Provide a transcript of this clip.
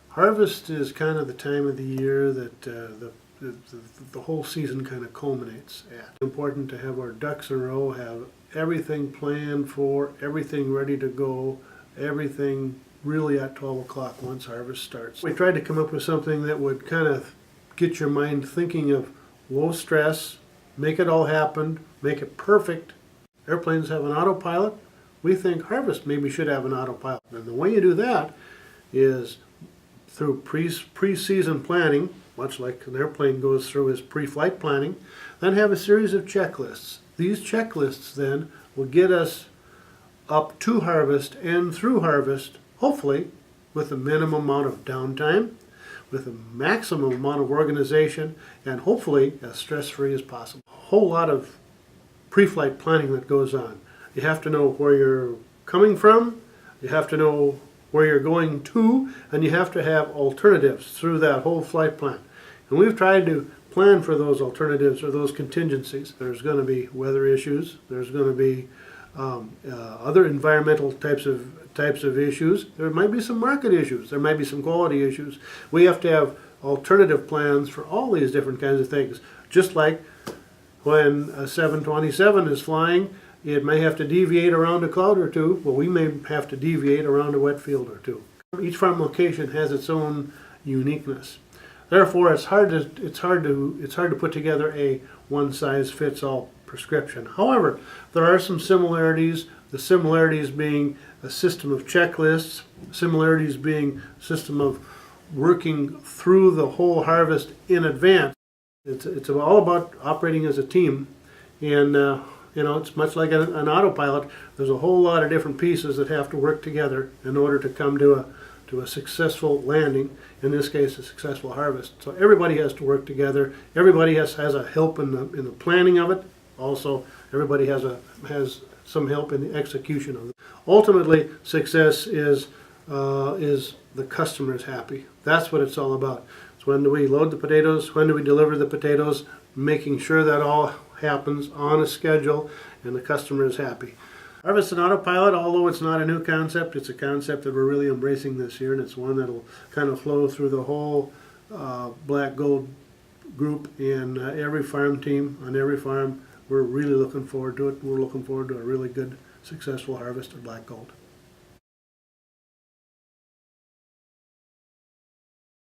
Harvest is kind of the time of the year that the whole season kind of culminates at. It's important to have our ducks in a row, have everything planned for, everything ready to go, everything really at 12 o'clock once harvest starts. We tried to come up with something that would kind of get your mind thinking of low stress, make it all happen, make it perfect. Airplanes have an autopilot. We think harvest maybe should have an autopilot. And the way you do that is through pre-season planning, much like an airplane goes through his pre-flight planning, then have a series of checklists. These checklists then will get us up to harvest and through harvest, hopefully with a minimum amount of downtime, with a maximum amount of organization, and hopefully as stress-free as possible. A whole lot of pre-flight planning that goes on. You have to know where you're coming from, you have to know where you're going to, and you have to have alternatives through that whole flight plan. And we've tried to plan for those alternatives or those contingencies. There's going to be weather issues, there's going to be other environmental types of issues, there might be some market issues, there might be some quality issues. We have to have alternative plans for all these different kinds of things. Just like when a 727 is flying, it may have to deviate around a cloud or two. Well, we may have to deviate around a wet field or two. Each farm location has its own uniqueness. Therefore, it's hard to put together a one-size-fits-all prescription. However, there are some similarities. The similarities being a system of checklists, similarities being a system of working through the whole harvest in advance. It's all about operating as a team, and it's much like an autopilot. There's a whole lot of different pieces that have to work together in order to come to a successful landing, in this case a successful harvest. So everybody has to work together. Everybody has a help in the planning of it. Also, everybody has some help in the execution of it. Ultimately, success is the customer's happy. That's what it's all about. It's when do we load the potatoes, when do we deliver the potatoes, making sure that all happens on a schedule and the customer is happy. Harvest and autopilot, although it's not a new concept, it's a concept that we're really embracing this year, and it's one that'll kind of flow through the whole black gold group in every farm team, on every farm. We're really looking forward to it. We're looking forward to a really good, successful harvest of black gold.